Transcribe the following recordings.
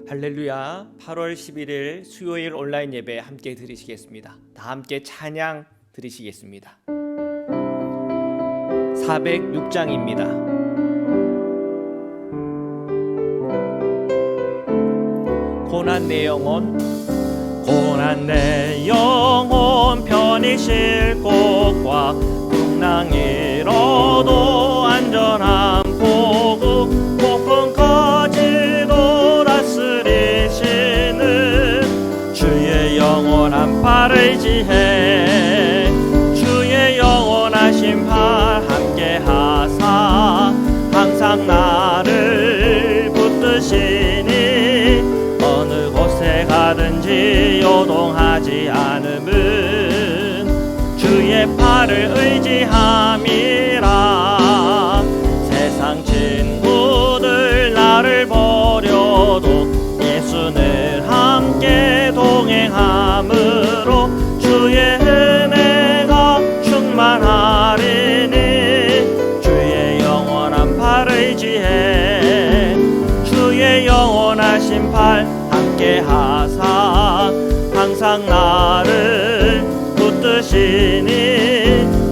할렐루야. 8월 11일 수요일 온라인 예배 함께 드리시겠습니다. 다 함께 찬양 드리시겠습니다. 406장입니다. 고난 내 영혼, 고난 내 영혼, 편히 쉴 곳과 풍랑 잃어도 안전한 포구, 폭풍 거지도 다스리시는 주의 영원한 팔을 지해 주의 영원하신 팔 함께 하사 항상 나를 붙드시니 어느 곳에 가든지 요동하지 않음은 주의 팔을 의지함이라. 세상 친구들 나를 버려도 예수 늘 함께 동행함으로 주의 은혜가 충만하리니 주의 영원한 팔을 의지해 주의 영원하신 팔 함께 하사 항상 나를 붙드시니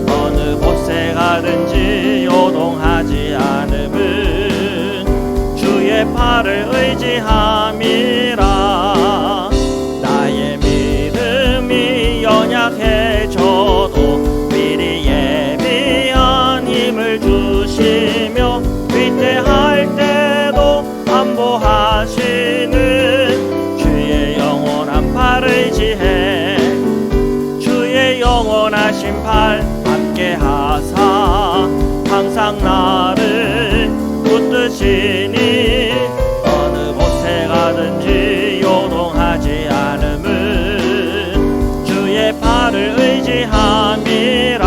어느 곳에 가든지 요동하지 않음은 주의 팔을 의지함이라. 나의 믿음이 연약해져도 미리 예비한 힘을 주시며 위태할 때도 안보하시는 주의 영원한 팔을 의지해 주의 영원하신 팔 함께 하사 항상 나를 붙드시니 어느 곳에 가든지 요동하지 않음은 주의 팔을 의지함이라.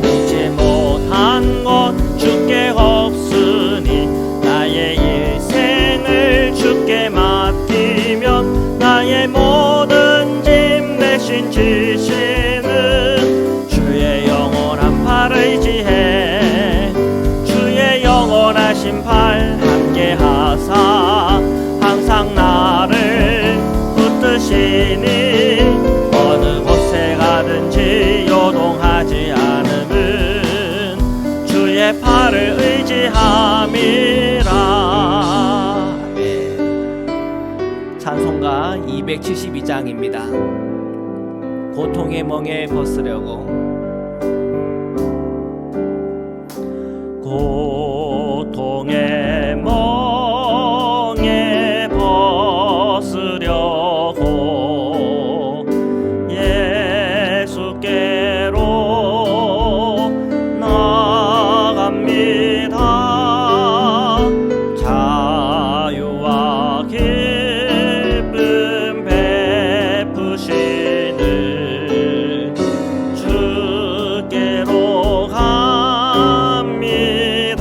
믿지 못한 것 주께 없으니 나의 일생을 주께 맡기면 나의 모든 짐 대신 지시는 주의 영원한 팔을 의지해 주의 영원하신 팔 함께 하사 항상 나를 붙드시니 어느 곳에 가든지 요동하지 않음은 주의 팔을 의지함이라. 찬송가 272장입니다. 고통의 멍에 벗으려고. 고통의 멍에 벗으려고 예수께로 나갑니다. 자유와 기쁨 베푸시는 주께로 갑니다.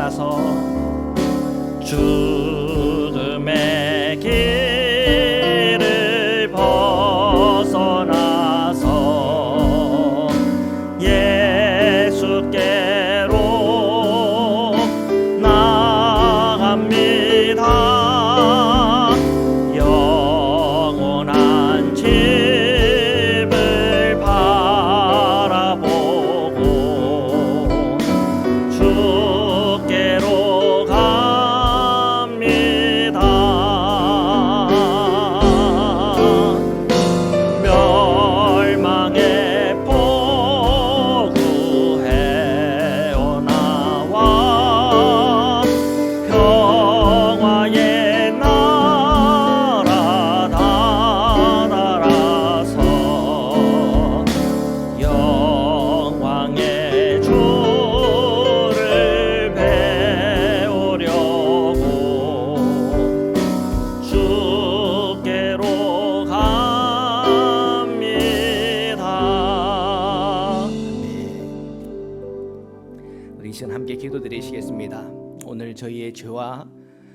나서 죽음의 길을 벗어나서 예수께로 나갑니다. 영원한 집을 바라보고 주께로 갑니다. 멸망의 포구 헤어나와 평화의 나라 다다라서 영광의 주를 배우려고 주께로 갑니다. 우리 이 시간 함께 기도드리시겠습니다. 오늘 저희의 죄와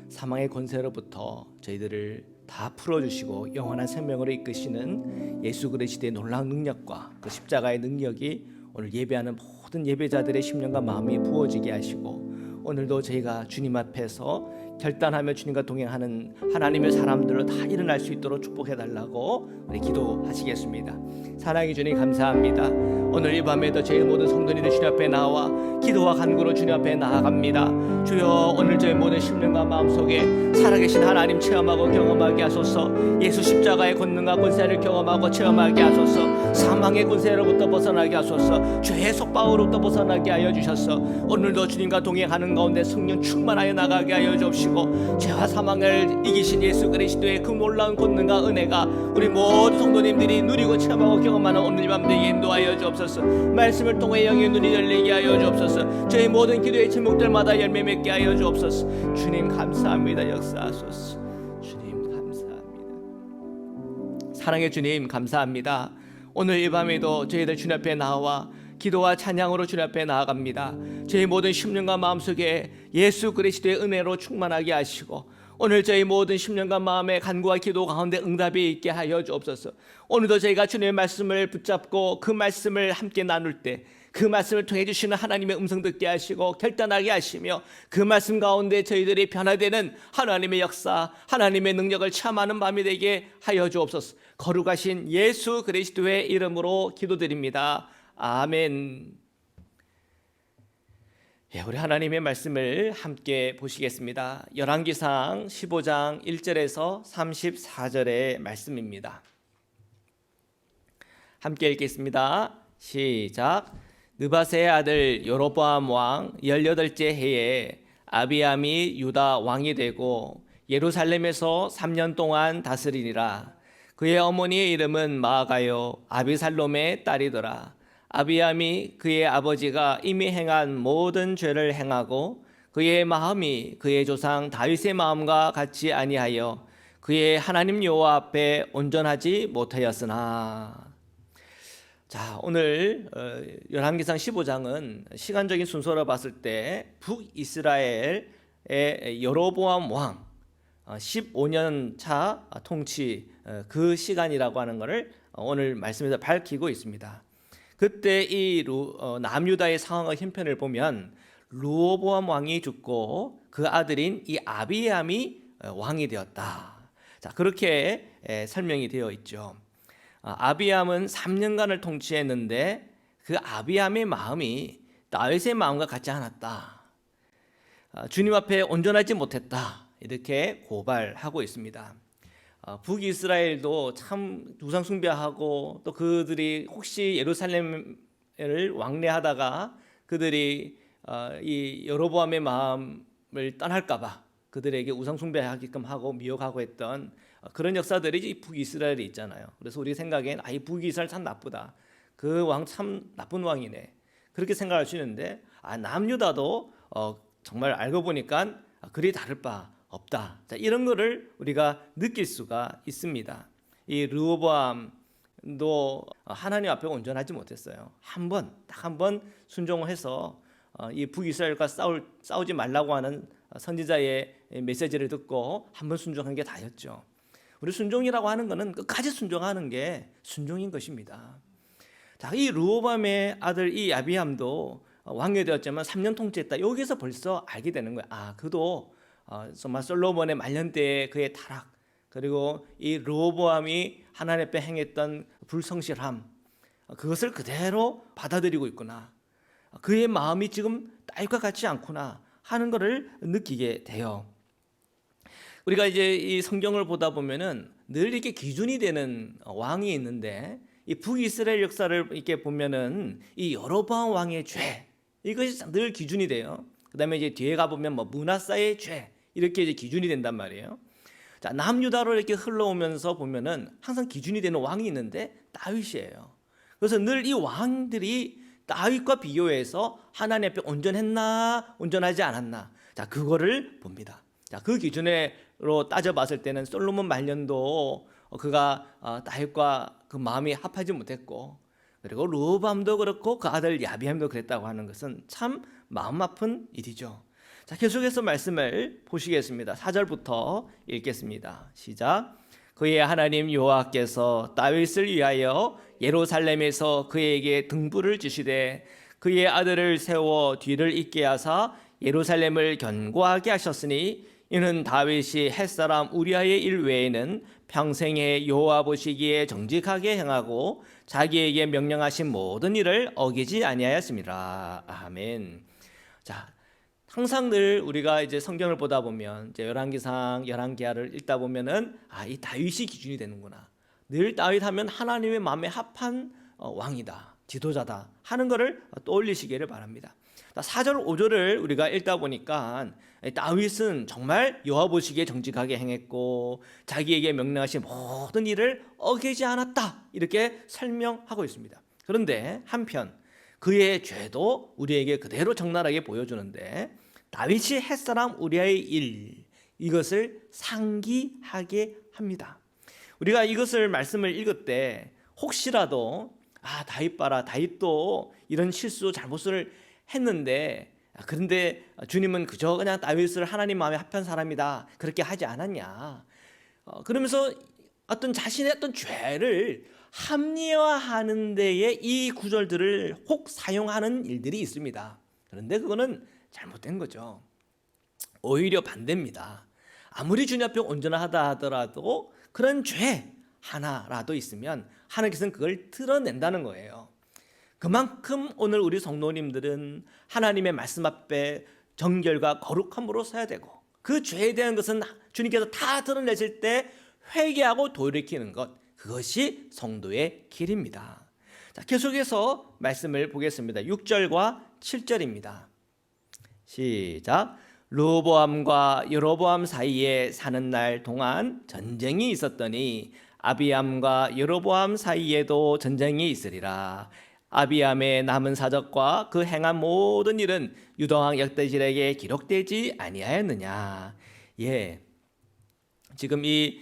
사망의 권세로부터 저희들을 다 풀어주시고 영원한 생명으로 이끄시는 예수 그리스도의 놀라운 능력과 그 십자가의 능력이 오늘 예배하는 모든 예배자들의 심령과 마음이 부어지게 하시고 오늘도 저희가 주님 앞에서 결단하며 주님과 동행하는 하나님의 사람들로 다 일어날 수 있도록 축복해달라고 우리 기도하시겠습니다. 사랑해 주님 감사합니다. 오늘 이 밤에도 저희 모든 성도님들 주님 앞에 나와 기도와 간구로 주님 앞에 나아갑니다. 주여 오늘 저희 모든 심령과 마음속에 살아계신 하나님 체험하고 경험하게 하소서. 예수 십자가의 권능과 권세를 경험하고 체험하게 하소서. 사망의 권세로부터 벗어나게 하소서. 죄의 속박으로부터 벗어나게 하여 주셔서 오늘도 주님과 동행하는 가운데 성령 충만하여 나가게 하여 주옵시고 죄와 사망을 이기신 예수 그리스도의 그 놀라운 권능과 은혜가 우리 모든 성도님들이 누리고 체험하고 경험하는 오늘 밤 되게 인도하여 주옵소서. 말씀을 통해 영의 눈이 열리게 하여 주옵소서. 저희 모든 기도의 제목들마다 열매 맺게 하여 주옵소서. 주님 감사합니다. 역사하소서. 주님 감사합니다. 사랑의 주님 감사합니다. 오늘 이 밤에도 저희들 주님 앞에 나와 기도와 찬양으로 주님 앞에 나아갑니다. 저희 모든 심령과 마음속에 예수 그리스도의 은혜로 충만하게 하시고 오늘 저희 모든 심령과 마음의 간구와 기도 가운데 응답이 있게 하여 주옵소서. 오늘도 저희가 주님의 말씀을 붙잡고 그 말씀을 함께 나눌 때 그 말씀을 통해 주시는 하나님의 음성 듣게 하시고 결단하게 하시며 그 말씀 가운데 저희들이 변화되는 하나님의 역사, 하나님의 능력을 체험하는 밤이 되게 하여 주옵소서. 거룩하신 예수 그리스도의 이름으로 기도드립니다. 아멘. 우리 하나님의 말씀을 함께 보시겠습니다. 열왕기상 15장 1절에서 34절의 말씀입니다. 함께 읽겠습니다. 시작. 느바세의 아들 여로보암 왕 18째 해에 아비암이 유다 왕이 되고 예루살렘에서 3년 동안 다스리니라. 그의 어머니의 이름은 마아가요 아비살롬의 딸이더라. 아비암이 그의 아버지가 이미 행한 모든 죄를 행하고 그의 마음이 그의 조상 다윗의 마음과 같이 아니하여 그의 하나님 여호와 앞에 온전하지 못하였으나. 자, 오늘 열왕기상 15장은 시간적인 순서로 봤을 때 북이스라엘의 여로보암 왕 15년 차 통치 그 시간이라고 하는 것을 오늘 말씀에서 밝히고 있습니다. 그때 이 남유다의 상황의 형편을 보면 르호보암 왕이 죽고 그 아들인 이 아비암이 왕이 되었다. 자, 그렇게 설명이 되어 있죠. 아비암은 3년간을 통치했는데 그 아비암의 마음이 다윗의 마음과 같지 않았다. 주님 앞에 온전하지 못했다. 이렇게 고발하고 있습니다. 북이스라엘도 참 우상 숭배하고 또 그들이 혹시 예루살렘을 왕래하다가 그들이 이 여로보암의 마음을 떠날까봐 그들에게 우상 숭배하게끔 하고 미혹하고 했던 그런 역사들이 이 북이스라엘에 있잖아요. 그래서 우리 생각엔 이 북이스라엘 참 나쁘다. 그 왕 참 나쁜 왕이네. 그렇게 생각할 수 있는데 남유다도 정말 알고 보니까 그리 다를 바 없다. 자, 이런 거를 우리가 느낄 수가 있습니다. 이 르호보암도 하나님 앞에 온전하지 못했어요. 딱 한 번 순종을 해서 이 북이스라엘과 싸우지 말라고 하는 선지자의 메시지를 듣고 한번 순종한 게 다였죠. 우리 순종이라고 하는 것은 끝까지 순종하는 게 순종인 것입니다. 자, 이 르호보암의 아들 이 아비암도 왕이 되었지만 3년 통치했다. 여기서 벌써 알게 되는 거야. 아, 그도 정말 솔로몬의 말년 때의 그의 타락, 그리고 이 르호보암이 하나님 앞에 행했던 불성실함, 그것을 그대로 받아들이고 있구나. 그의 마음이 지금 다윗과 같지 않구나 하는 것을 느끼게 돼요. 우리가 이제 이 성경을 보다 보면은 늘 이렇게 기준이 되는 왕이 있는데, 이 북이스라엘 역사를 이렇게 보면은 이 여로보암 왕의 죄, 이것이 늘 기준이 돼요. 그다음에 이제 뒤에 가 보면 뭐 므낫사의 죄, 이렇게 이제 기준이 된단 말이에요. 자, 남유다로 이렇게 흘러오면서 보면은 항상 기준이 되는 왕이 있는데 다윗이에요. 그래서 늘 이 왕들이 다윗과 비교해서 하나님 앞에 온전했나 온전하지 않았나, 자, 그거를 봅니다. 자, 그 기준으로 따져봤을 때는 솔로몬 말년도 그가 다윗과 그 마음이 합하지 못했고, 그리고 르호보암도 그렇고 그 아들 야비암도 그랬다고 하는 것은 참 마음 아픈 일이죠. 자, 계속해서 말씀을 보시겠습니다. 4절부터 읽겠습니다. 시작. 그의 하나님 여호와께서 다윗을 위하여 예루살렘에서 그에게 등불을 주시되 그의 아들을 세워 뒤를 잇게 하사 예루살렘을 견고하게 하셨으니, 이는 다윗이 햇사람 우리아의 일 외에는 평생에 여호와 보시기에 정직하게 행하고 자기에게 명령하신 모든 일을 어기지 아니하였습니다. 아멘. 자, 항상 늘 우리가 이제 성경을 보다 보면 이제 열왕기상, 열왕기하를 읽다 보면은 이 다윗이 기준이 되는구나. 늘 다윗하면 하나님의 마음에 합한 왕이다, 지도자다 하는 것을 떠올리시기를 바랍니다. 4절, 5절을 우리가 읽다 보니까 다윗은 정말 여호와 보시기에 정직하게 행했고 자기에게 명령하신 모든 일을 어기지 않았다, 이렇게 설명하고 있습니다. 그런데 한편 그의 죄도 우리에게 그대로 적나라하게 보여주는데, 다윗이 햇사람 우리아의 일, 이것을 상기하게 합니다. 우리가 이것을 말씀을 읽을 때 혹시라도 다윗 봐라, 다윗도 이런 실수 잘못을 했는데, 그런데 주님은 그저 그냥 다윗을 하나님 마음에 합한 사람이다 그렇게 하지 않았냐, 그러면서 어떤 자신의 어떤 죄를 합리화하는 데에 이 구절들을 혹 사용하는 일들이 있습니다. 그런데 그거는 잘못된 거죠. 오히려 반대입니다. 아무리 주님 앞에 온전하다 하더라도 그런 죄 하나라도 있으면 하나님께서는 그걸 드러낸다는 거예요. 그만큼 오늘 우리 성도님들은 하나님의 말씀 앞에 정결과 거룩함으로 서야 되고, 그 죄에 대한 것은 주님께서 다 드러내실 때 회개하고 돌이키는 것, 그것이 성도의 길입니다. 자, 계속해서 말씀을 보겠습니다. 6절과 7절입니다. 시작. 르호보암과 여로보암 사이에 사는 날 동안 전쟁이 있었더니 아비암과 여로보암 사이에도 전쟁이 있으리라. 아비암의 남은 사적과 그 행한 모든 일은 유다왕 역대질에게 기록되지 아니하였느냐. 예, 지금 이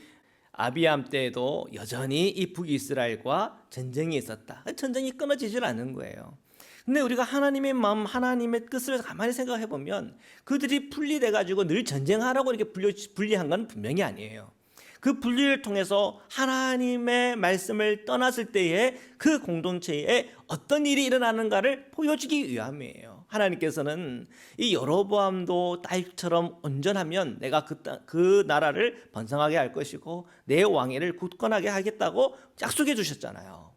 아비암 때에도 여전히 이 북이스라엘과 전쟁이 있었다. 전쟁이 끊어지질 않는 거예요. 근데 우리가 하나님의 마음, 하나님의 뜻을 가만히 생각해 보면 그들이 분리돼 가지고 늘 전쟁하라고 이렇게 분리한 건 분명히 아니에요. 그 분리를 통해서 하나님의 말씀을 떠났을 때에 그 공동체에 어떤 일이 일어나는가를 보여주기 위함이에요. 하나님께서는 이 여로보암도 다윗처럼 온전하면 내가 그 나라를 번성하게 할 것이고 내 왕위를 굳건하게 하겠다고 약속해 주셨잖아요.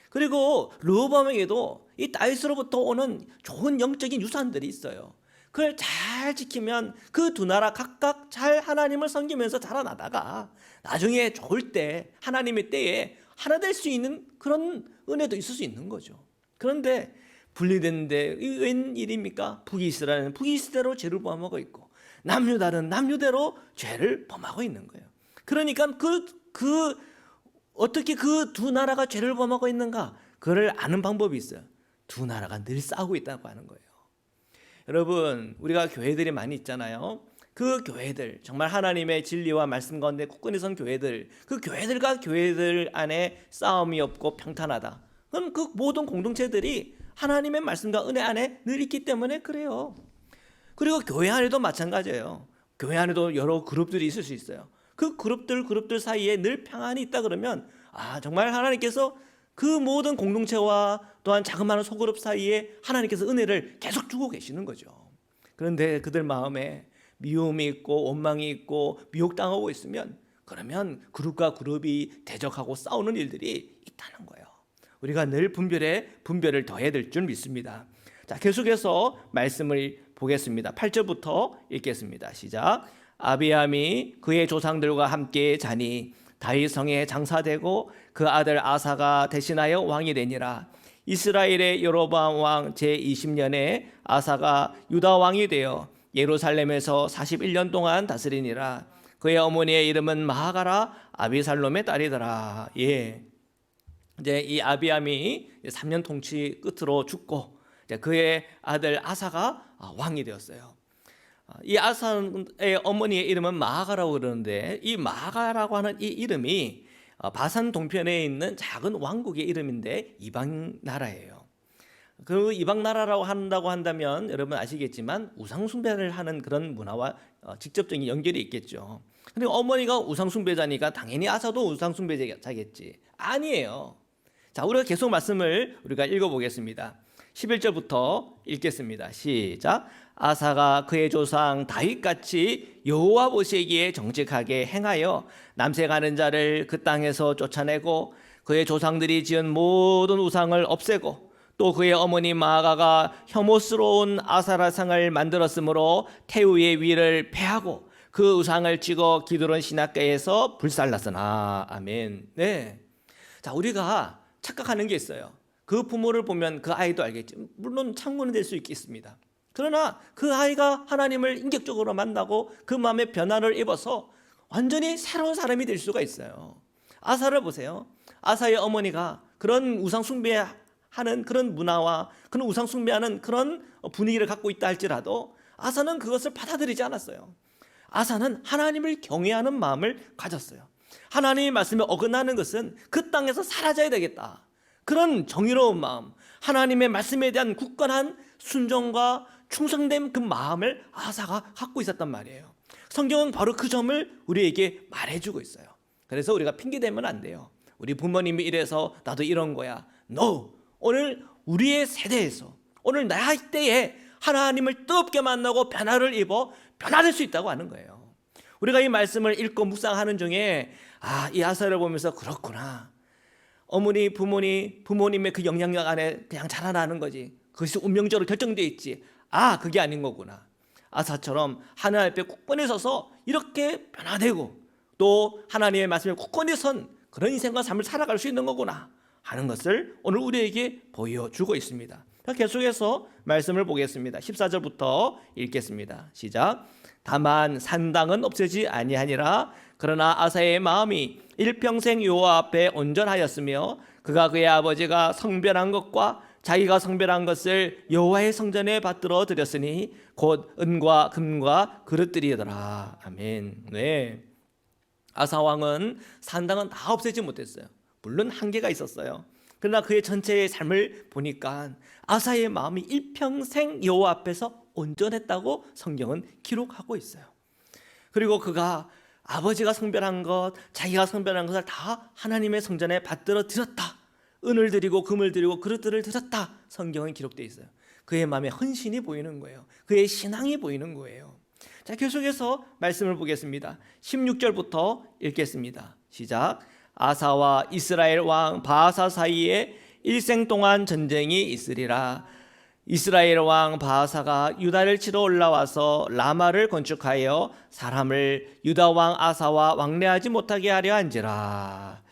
그리고 르호보암에게도 이 다윗으로부터 오는 좋은 영적인 유산들이 있어요. 그걸 잘 지키면 그 두 나라 각각 잘 하나님을 섬기면서 자라나다가 나중에 좋을 때 하나님의 때에 하나 될 수 있는 그런 은혜도 있을 수 있는 거죠. 그런데 분리됐는데 웬일입니까? 북이스라엘은 북이스대로 죄를 범하고 있고 남유다는 남유대로 죄를 범하고 있는 거예요. 그러니까 어떻게 그 두 나라가 죄를 범하고 있는가? 그걸 아는 방법이 있어요. 두 나라가 늘 싸우고 있다고 하는 거예요. 여러분, 우리가 교회들이 많이 있잖아요. 그 교회들, 정말 하나님의 진리와 말씀 가운데 굳건히 선 교회들, 그 교회들과 교회들 안에 싸움이 없고 평탄하다. 그럼 그 모든 공동체들이 하나님의 말씀과 은혜 안에 늘 있기 때문에 그래요. 그리고 교회 안에도 마찬가지예요. 교회 안에도 여러 그룹들이 있을 수 있어요. 그 그룹들 사이에 늘 평안이 있다 그러면 정말 하나님께서 그 모든 공동체와 또한 자그마한 소그룹 사이에 하나님께서 은혜를 계속 주고 계시는 거죠. 그런데 그들 마음에 미움이 있고 원망이 있고 미혹당하고 있으면 그러면 그룹과 그룹이 대적하고 싸우는 일들이 있다는 거예요. 우리가 늘 분별을 더해야 될 줄 믿습니다. 자, 계속해서 말씀을 보겠습니다. 8절부터 읽겠습니다. 시작. 아비암이 그의 조상들과 함께 자니 다윗 성에 장사되고 그 아들 아사가 대신하여 왕이 되니라. 이스라엘의 여로보암 왕 제20년에 아사가 유다 왕이 되어 예루살렘에서 41년 동안 다스리니라. 그의 어머니의 이름은 마하가라 아비살롬의 딸이더라. 예. 이제 이 아비암이 3년 통치 끝으로 죽고 그의 아들 아사가 왕이 되었어요. 이 아사의 어머니의 이름은 마하가라고 그러는데 이 마하가라고 하는 이 이름이 바산 동편에 있는 작은 왕국의 이름인데 이방 나라예요. 그 이방 나라라고 한다고 한다면 여러분 아시겠지만 우상 숭배를 하는 그런 문화와 직접적인 연결이 있겠죠. 근데 어머니가 우상 숭배자니까 당연히 아사도 우상 숭배자겠지. 아니에요. 자, 우리가 계속 말씀을 우리가 읽어보겠습니다. 11절부터 읽겠습니다. 시작. 아사가 그의 조상 다윗같이 여호와 보시기에 정직하게 행하여 남색하는 자를 그 땅에서 쫓아내고 그의 조상들이 지은 모든 우상을 없애고 또 그의 어머니 마아가가 혐오스러운 아사라상을 만들었으므로 태우의 위를 패하고 그 우상을 찍어 기드론 시냇가에서 불살랐으나. 아멘. 네. 자, 우리가 착각하는 게 있어요. 그 부모를 보면 그 아이도 알겠지. 물론 참고는 될 수 있겠습니다. 그러나 그 아이가 하나님을 인격적으로 만나고 그 마음에 변화를 입어서 완전히 새로운 사람이 될 수가 있어요. 아사를 보세요. 아사의 어머니가 그런 우상 숭배하는 그런 문화와 그런 우상 숭배하는 그런 분위기를 갖고 있다 할지라도 아사는 그것을 받아들이지 않았어요. 아사는 하나님을 경외하는 마음을 가졌어요. 하나님의 말씀에 어긋나는 것은 그 땅에서 사라져야 되겠다. 그런 정의로운 마음, 하나님의 말씀에 대한 굳건한 순종과 충성된 그 마음을 아사가 갖고 있었단 말이에요. 성경은 바로 그 점을 우리에게 말해주고 있어요. 그래서 우리가 핑계대면 안 돼요. 우리 부모님이 이래서 나도 이런 거야. No! 오늘 우리의 세대에서 오늘 나이 때에 하나님을 뜨겁게 만나고 변화를 입어 변화될 수 있다고 하는 거예요. 우리가 이 말씀을 읽고 묵상하는 중에 이 아사를 보면서 그렇구나. 어머니, 부모님의 그 영향력 안에 그냥 자라나는 거지. 그것이 운명적으로 결정되어 있지. 그게 아닌 거구나. 아사처럼 하나님 앞에 굳건히 서서 이렇게 변화되고 또 하나님의 말씀에 굳건히 선 그런 인생과 삶을 살아갈 수 있는 거구나 하는 것을 오늘 우리에게 보여주고 있습니다. 계속해서 말씀을 보겠습니다. 14절부터 읽겠습니다. 시작. 다만 산당은 없애지 아니하니라. 그러나 아사의 마음이 일평생 여호와 앞에 온전하였으며 그가 그의 아버지가 성별한 것과 자기가 성별한 것을 여호와의 성전에 받들어 드렸으니 곧 은과 금과 그릇들이더라. 아멘. 네. 아사 왕은 산당은 다 없애지 못했어요. 물론 한계가 있었어요. 그러나 그의 전체의 삶을 보니까 아사의 마음이 일평생 여호와 앞에서 온전했다고 성경은 기록하고 있어요. 그리고 그가 아버지가 성별한 것, 자기가 성별한 것을 다 하나님의 성전에 받들어 드렸다. 은을 드리고 금을 드리고 그릇들을 드렸다. 성경은 기록되어 있어요. 그의 마음에 헌신이 보이는 거예요. 그의 신앙이 보이는 거예요. 자, 계속해서 말씀을 보겠습니다. 16절부터 읽겠습니다. 시작. 아사와 이스라엘 왕 바하사 사이에 일생 동안 전쟁이 있으리라. 이스라엘 왕 바하사가 유다를 치러 올라와서 라마를 건축하여 사람을 유다 왕 아사와 왕래하지 못하게 하려 한지라.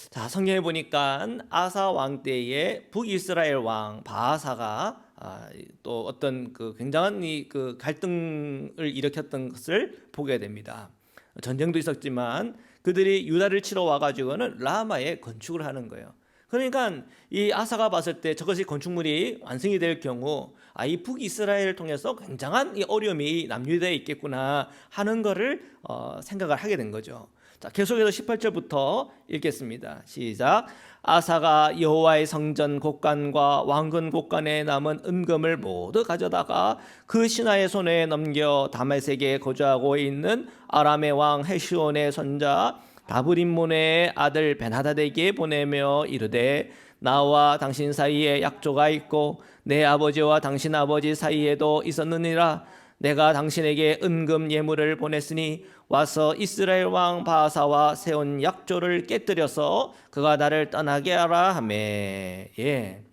자, 성경에 보니까 아사 왕 때에 북이스라엘 왕 바하사가 또 어떤 그 굉장한 그 갈등을 일으켰던 것을 보게 됩니다. 전쟁도 있었지만 그들이 유다를 치러 와가지고는 라마에 건축을 하는 거예요. 그러니까 이 아사가 봤을 때 저것이 건축물이 완성이 될 경우 이 북이스라엘을 통해서 굉장한 이 어려움이 남유다에 있겠구나 하는 거를 생각을 하게 된 거죠. 자, 계속해서 18절부터 읽겠습니다. 시작. 아사가 여호와의 성전 곳간과 왕궁 곳간에 남은 은금을 모두 가져다가 그 신하의 손에 넘겨 다메섹에 거주하고 있는 아람의 왕 헤시온의 손자 다브림몬의 아들 베나다데게 보내며 이르되 나와 당신 사이에 약조가 있고 내 아버지와 당신 아버지 사이에도 있었느니라. 내가 당신에게 은금 예물을 보냈으니 와서 이스라엘 왕 바하사와 세운 약조를 깨뜨려서 그가 나를 떠나게 하라 하매.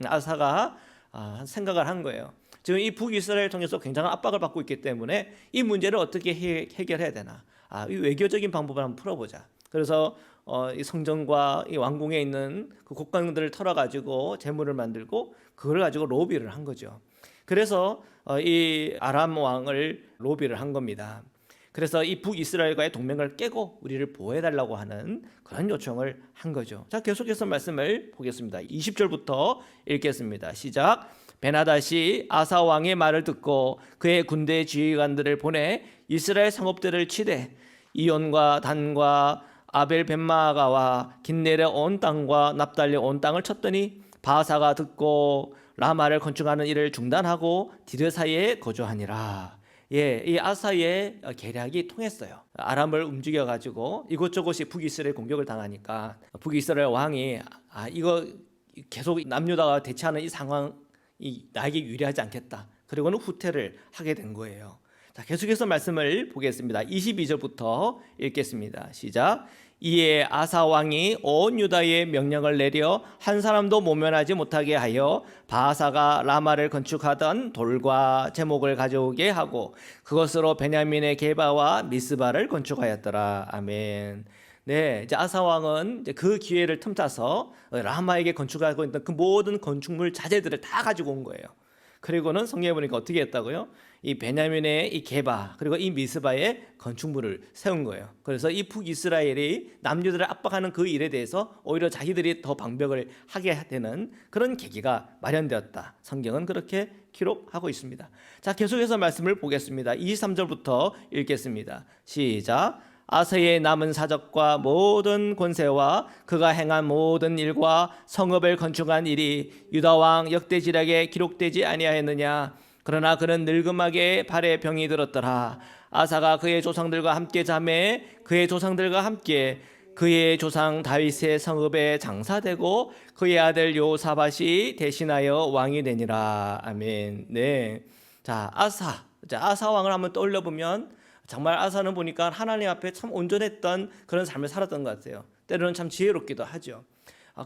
아사가 생각을 한 거예요. 지금 이 북이스라엘 통해서 굉장한 압박을 받고 있기 때문에 이 문제를 어떻게 해결해야 되나, 이 외교적인 방법을 한번 풀어보자. 그래서 이 성전과 이 왕궁에 있는 그 곡간들을 털어가지고 재물을 만들고 그걸 가지고 로비를 한 거죠. 그래서 이 아람 왕을 로비를 한 겁니다. 그래서 이 북이스라엘과의 동맹을 깨고 우리를 보호해달라고 하는 그런 요청을 한 거죠. 자, 계속해서 말씀을 보겠습니다. 20절부터 읽겠습니다. 시작. 베나닷이 아사 왕의 말을 듣고 그의 군대 지휘관들을 보내 이스라엘 성읍들을 치되 이온과 단과 아벨 벳마가와 긴네레 온 땅과 납달리 온 땅을 쳤더니 바하사가 듣고 라마를 건축하는 일을 중단하고 디르사에 거주하니라. 이 아사의 계략이 통했어요. 아람을 움직여 가지고 이곳저곳이 북이스라엘 공격을 당하니까 북이스라엘 왕이 이거 계속 남유다가 대치하는 이 상황이 나에게 유리하지 않겠다. 그리고는 후퇴를 하게 된 거예요. 자, 계속해서 말씀을 보겠습니다. 22절부터 읽겠습니다. 시작. 이에 아사 왕이 온 유다에 명령을 내려 한 사람도 모면하지 못하게 하여 바하사가 라마를 건축하던 돌과 제목을 가져오게 하고 그것으로 베냐민의 게바와 미스바를 건축하였더라. 아멘. 네, 이제 아사 왕은 이제 그 기회를 틈타서 라마에게 건축하고 있던 그 모든 건축물 자재들을 다 가지고 온 거예요. 그리고는 성경에 보니까 어떻게 했다고요? 이 베냐민의 이 게바 그리고 이 미스바의 건축물을 세운 거예요. 그래서 이 북이스라엘이 남유다를 압박하는 그 일에 대해서 오히려 자기들이 더 방벽을 하게 되는 그런 계기가 마련되었다. 성경은 그렇게 기록하고 있습니다. 자, 계속해서 말씀을 보겠습니다. 23절부터 읽겠습니다. 시작. 아사의 남은 사적과 모든 권세와 그가 행한 모든 일과 성읍을 건축한 일이 유다 왕 역대지략에 기록되지 아니하였느냐. 그러나 그는 늙음하게 발에 병이 들었더라. 아사가 그의 조상들과 함께 자매 그의 조상들과 함께 그의 조상 다윗의 성읍에 장사되고 그의 아들 요사밧이 대신하여 왕이 되니라. 아멘. 네. 자, 아사 왕을 한번 떠올려 보면 정말 아사는 보니까 하나님 앞에 참 온전했던 그런 삶을 살았던 것 같아요. 때로는 참 지혜롭기도 하죠.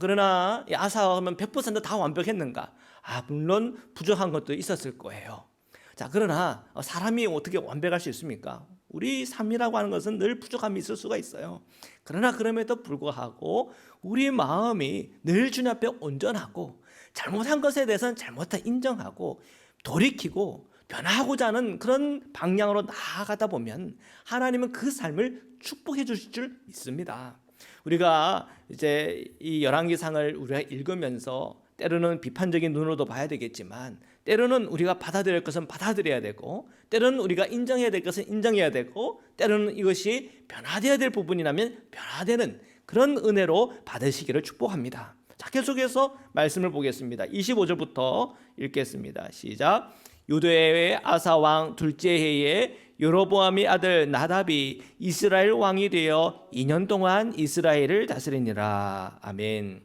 그러나 아사 하면 100%다 완벽했는가? 물론 부족한 것도 있었을 거예요. 자, 그러나 사람이 어떻게 완벽할 수 있습니까? 우리 삶이라고 하는 것은 늘 부족함이 있을 수가 있어요. 그러나 그럼에도 불구하고 우리 마음이 늘 주님 앞에 온전하고 잘못한 것에 대해서는 잘못다 인정하고 돌이키고 변화하고자 하는 그런 방향으로 나아가다 보면 하나님은 그 삶을 축복해 주실 줄 믿습니다. 우리가 이제 이 열왕기상을 우리가 읽으면서 때로는 비판적인 눈으로도 봐야 되겠지만 때로는 우리가 받아들일 것은 받아들여야 되고 때로는 우리가 인정해야 될 것은 인정해야 되고 때로는 이것이 변화되어야 될 부분이라면 변화되는 그런 은혜로 받으시기를 축복합니다. 자, 계속해서 말씀을 보겠습니다. 25절부터 읽겠습니다. 시작. 유대의 아사 왕 둘째 해에 여로보암의 아들 나답이 이스라엘 왕이 되어 2년 동안 이스라엘을 다스리니라. 아멘.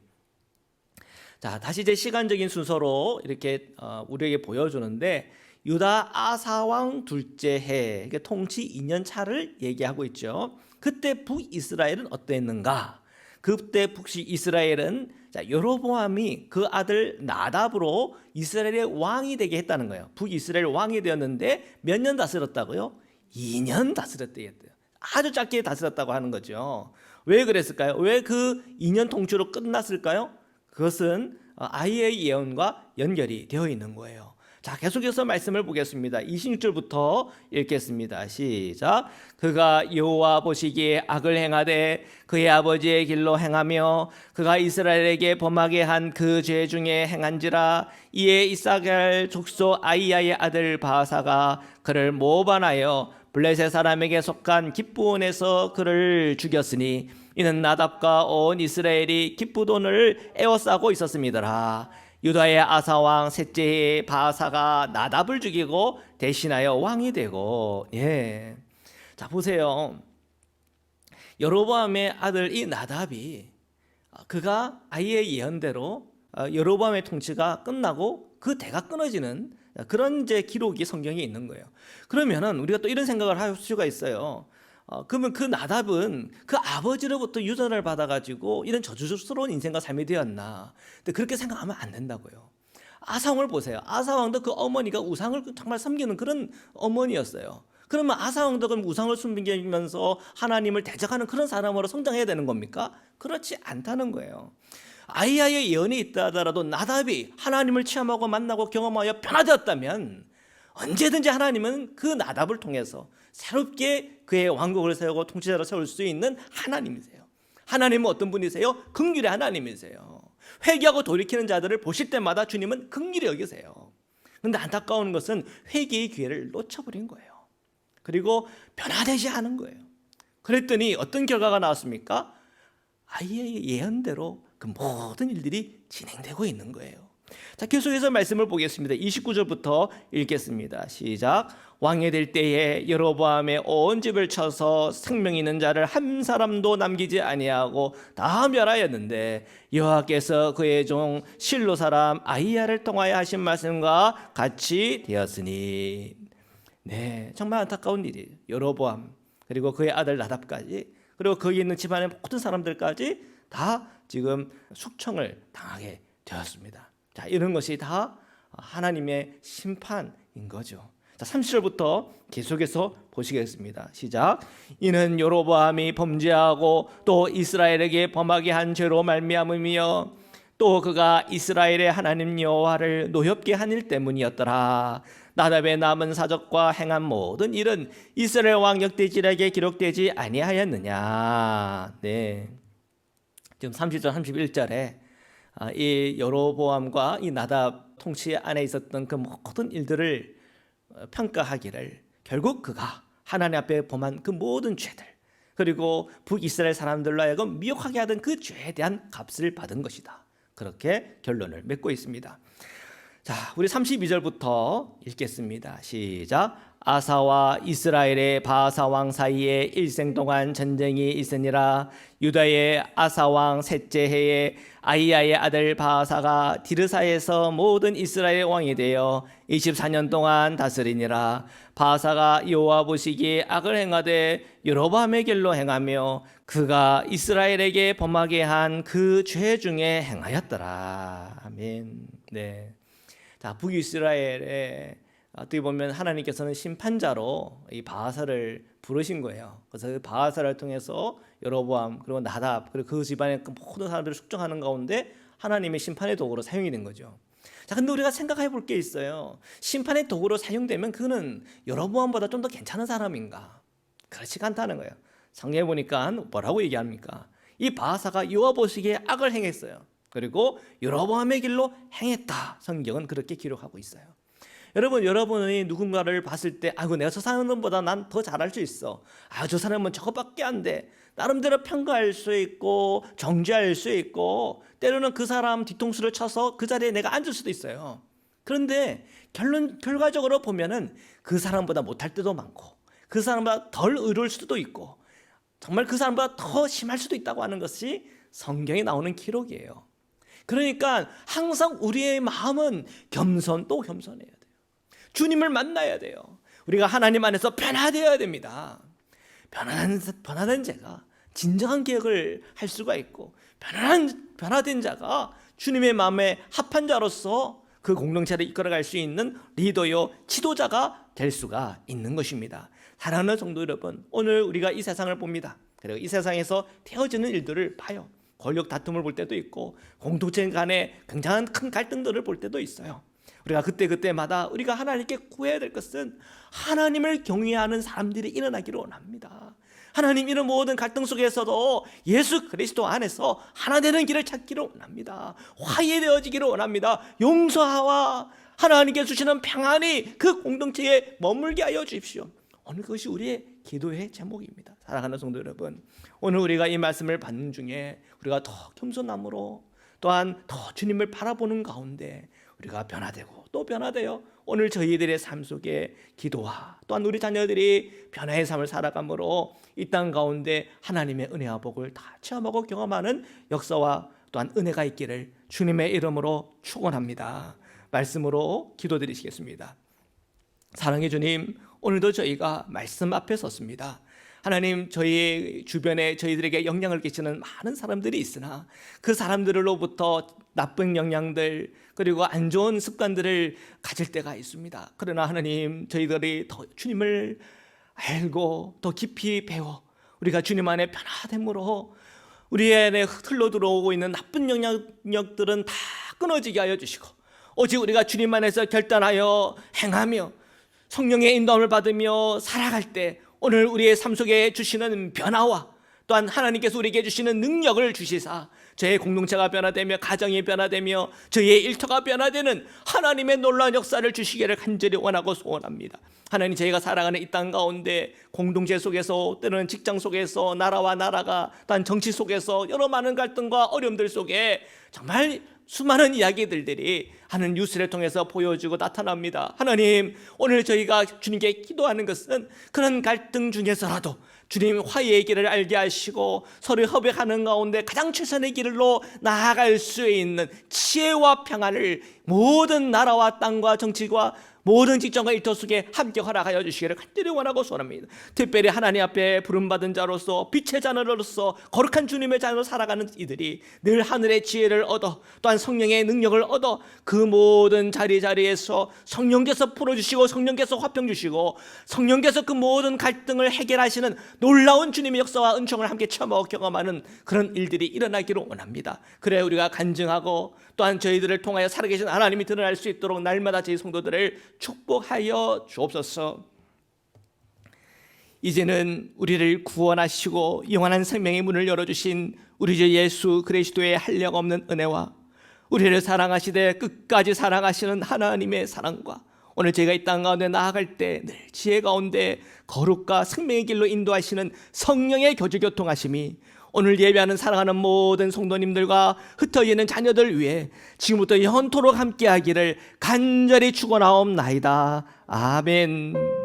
자, 다시 이제 시간적인 순서로 이렇게 우리에게 보여주는데 유다 아사 왕 둘째 해, 통치 2년 차를 얘기하고 있죠. 그때 북이스라엘은 어땠는가? 그때 북이스라엘은 여로보암이 그 아들 나답으로 이스라엘의 왕이 되게 했다는 거예요. 북이스라엘 왕이 되었는데 몇 년 다스렸다고요? 2년 다스렸대요. 아주 짧게 다스렸다고 하는 거죠. 왜 그랬을까요? 왜 그 2년 통치로 끝났을까요? 그것은 아이의 예언과 연결이 되어 있는 거예요. 자, 계속해서 말씀을 보겠습니다. 26절부터 읽겠습니다. 시작. 그가 여호와 보시기에 악을 행하되 그의 아버지의 길로 행하며 그가 이스라엘에게 범하게 한 그 죄 중에 행한지라. 이에 이사갈 족속 아이야의 아들 바하사가 그를 모반하여 블레셋 사람에게 속한 기브온에서 그를 죽였으니 이는 나답과 온 이스라엘이 기브온을 에워싸고 있었음이더라. 유다의 아사 왕 셋째의 바사가 나답을 죽이고 대신하여 왕이 되고. 자, 보세요. 여로보암의 아들 이 나답이, 그가 아이의 예언대로 여로보암의 통치가 끝나고 그 대가 끊어지는 그런 이제 기록이 성경에 있는 거예요. 그러면은 우리가 또 이런 생각을 할 수가 있어요. 그러면 그 나답은 그 아버지로부터 유전을 받아가지고 이런 저주스러운 인생과 삶이 되었나? 근데 그렇게 생각하면 안 된다고요. 아사왕을 보세요. 아사왕도 그 어머니가 우상을 정말 섬기는 그런 어머니였어요. 그러면 아사왕도 그럼 우상을 숨기면서 하나님을 대적하는 그런 사람으로 성장해야 되는 겁니까? 그렇지 않다는 거예요. 아이야의 예언이 있다 하더라도 나답이 하나님을 체험하고 만나고 경험하여 변화되었다면 언제든지 하나님은 그 나답을 통해서 새롭게 그의 왕국을 세우고 통치자로 세울 수 있는 하나님이세요. 하나님은 어떤 분이세요? 긍휼의 하나님이세요. 회개하고 돌이키는 자들을 보실 때마다 주님은 긍휼히 여기세요. 그런데 안타까운 것은 회개의 기회를 놓쳐버린 거예요. 그리고 변화되지 않은 거예요. 그랬더니 어떤 결과가 나왔습니까? 아이의 예언대로 그 모든 일들이 진행되고 있는 거예요. 자, 계속해서 말씀을 보겠습니다. 29절부터 읽겠습니다. 시작. 왕이 될 때에 여로보암의 온 집을 쳐서 생명 있는 자를 한 사람도 남기지 아니하고 다 멸하였는데 여호와께서 그의 종 실로 사람 아히야를 통하여 하신 말씀과 같이 되었으니. 정말 안타까운 일이에요. 여로보암 그리고 그의 아들 나답까지, 그리고 거기 있는 집안의 모든 사람들까지 다 지금 숙청을 당하게 되었습니다. 자, 이런 것이 다 하나님의 심판인 거죠. 자, 30절부터 계속해서 보시겠습니다. 시작. 이는 여로보암이 범죄하고 또 이스라엘에게 범하게 한 죄로 말미암음이며 또 그가 이스라엘의 하나님 여호와를 노엽게 한 일 때문이었더라. 나답의 남은 사적과 행한 모든 일은 이스라엘 왕 역대지략에 기록되지 아니하였느냐. 지금 30절 31절에 이 여로보암과 이 나답 통치 안에 있었던 그 모든 일들을 평가하기를 결국 그가 하나님 앞에 범한 그 모든 죄들, 그리고 북이스라엘 사람들로 하여금 미혹하게 하던 그 죄에 대한 값을 받은 것이다. 그렇게 결론을 맺고 있습니다. 자, 우리 32절부터 읽겠습니다. 시작. 아사와 이스라엘의 바사 왕 사이에 일생 동안 전쟁이 있으니라. 유다의 아사 왕 셋째 해에 아히야의 아들 바사가 디르사에서 모든 이스라엘 왕이 되어 24년 동안 다스리니라. 바사가 여호와 보시기에 악을 행하되 여로보암의 길로 행하며 그가 이스라엘에게 범하게 한 그 죄 중에 행하였더라. 아멘. 자, 북이스라엘에 어떻게 보면 하나님께서는 심판자로 이 바하사를 부르신 거예요. 그래서 그 바하사를 통해서 여로보암 그리고 나답 그리고 그 집안의 그 모든 사람들을 숙정하는 가운데 하나님의 심판의 도구로 사용이 된 거죠. 자, 근데 우리가 생각해 볼 게 있어요. 심판의 도구로 사용되면 그는 여로보암보다 좀 더 괜찮은 사람인가? 그렇지가 않다는 거예요. 성경에 보니까 뭐라고 얘기합니까? 이 바하사가 여호와 보시기에 악을 행했어요. 그리고 여로보암의 길로 행했다. 성경은 그렇게 기록하고 있어요. 여러분이 누군가를 봤을 때 아이고 내가 저 사람보다 난 더 잘할 수 있어. 저 사람은 저것밖에 안 돼. 나름대로 평가할 수 있고 정죄할 수 있고 때로는 그 사람 뒤통수를 쳐서 그 자리에 내가 앉을 수도 있어요. 그런데 결과적으로 보면은 그 사람보다 못할 때도 많고 그 사람보다 덜 의로울 수도 있고 정말 그 사람보다 더 심할 수도 있다고 하는 것이 성경에 나오는 기록이에요. 그러니까 항상 우리의 마음은 또 겸손해야 돼요. 주님을 만나야 돼요. 우리가 하나님 안에서 변화되어야 됩니다. 변화된 자가 진정한 개혁을 할 수가 있고 변화된 자가 주님의 마음에 합한 자로서 그 공동체를 이끌어갈 수 있는 리더요 지도자가 될 수가 있는 것입니다. 사랑하는 성도 여러분, 오늘 우리가 이 세상을 봅니다. 그리고 이 세상에서 되어지는 일들을 봐요. 권력 다툼을 볼 때도 있고 공동체 간에 굉장한 큰 갈등들을 볼 때도 있어요. 우리가 그때마다 우리가 하나님께 구해야 될 것은 하나님을 경외하는 사람들이 일어나기를 원합니다. 하나님 이런 모든 갈등 속에서도 예수 그리스도 안에서 하나 되는 길을 찾기를 원합니다. 화해되어지기를 원합니다. 용서와 하나님께 주시는 평안이 그 공동체에 머물게 하여 주십시오. 오늘 그것이 우리의 기도의 제목입니다. 사랑하는 성도 여러분, 오늘 우리가 이 말씀을 받는 중에 우리가 더 겸손함으로 또한 더 주님을 바라보는 가운데 우리가 변화되고 또 변화되어 오늘 저희들의 삶 속에 기도와 또한 우리 자녀들이 변화의 삶을 살아감으로 이 땅 가운데 하나님의 은혜와 복을 다 체험하고 경험하는 역사와 또한 은혜가 있기를 주님의 이름으로 축원합니다. 말씀으로 기도드리시겠습니다. 사랑의 주님, 오늘도 저희가 말씀 앞에 섰습니다. 하나님, 저희 주변에 저희들에게 영향을 끼치는 많은 사람들이 있으나 그 사람들로부터 나쁜 영향들 그리고 안 좋은 습관들을 가질 때가 있습니다. 그러나 하나님, 저희들이 더 주님을 알고 더 깊이 배워 우리가 주님 안에 변화됨으로 우리 안에 흘러 들어오고 있는 나쁜 영향력들은 다 끊어지게 하여 주시고 오직 우리가 주님 안에서 결단하여 행하며 성령의 인도함을 받으며 살아갈 때 오늘 우리의 삶 속에 주시는 변화와 또한 하나님께서 우리에게 주시는 능력을 주시사 저의 공동체가 변화되며 가정이 변화되며 저의 일터가 변화되는 하나님의 놀라운 역사를 주시기를 간절히 원하고 소원합니다. 하나님, 저희가 살아가는 이 땅 가운데 공동체 속에서 때로는 직장 속에서 나라와 나라가 또한 정치 속에서 여러 많은 갈등과 어려움들 속에 정말 수많은 이야기들이 하는 뉴스를 통해서 보여지고 나타납니다. 하나님, 오늘 저희가 주님께 기도하는 것은 그런 갈등 중에서라도 주님 화해의 길을 알게 하시고 서로 협력하는 가운데 가장 최선의 길로 나아갈 수 있는 지혜와 평안을 모든 나라와 땅과 정치와 모든 직장과 일터 속에 함께 허락하여 주시기를 간절히 원하고 소원합니다. 특별히 하나님 앞에 부름받은 자로서 빛의 자녀로서 거룩한 주님의 자녀로 살아가는 이들이 늘 하늘의 지혜를 얻어 또한 성령의 능력을 얻어 그 모든 자리에서 성령께서 풀어주시고 성령께서 화평 주시고 성령께서 그 모든 갈등을 해결하시는 놀라운 주님의 역사와 은총을 함께 체험하고 경험하는 그런 일들이 일어나기를 원합니다. 그래 우리가 간증하고 또한 저희들을 통하여 살아계신 하나님이 드러날 수 있도록 날마다 저희 성도들을 축복하여 주옵소서. 이제는 우리를 구원하시고 영원한 생명의 문을 열어주신 우리 주 예수 그리스도의 한량없는 은혜와 우리를 사랑하시되 끝까지 사랑하시는 하나님의 사랑과 오늘 저희가 이 땅 가운데 나아갈 때 늘 지혜 가운데 거룩과 생명의 길로 인도하시는 성령의 교주교통하심이 오늘 예배하는 사랑하는 모든 성도님들과 흩어져 있는 자녀들 위해 지금부터 영원토록 함께하기를 간절히 축원하옵나이다. 아멘.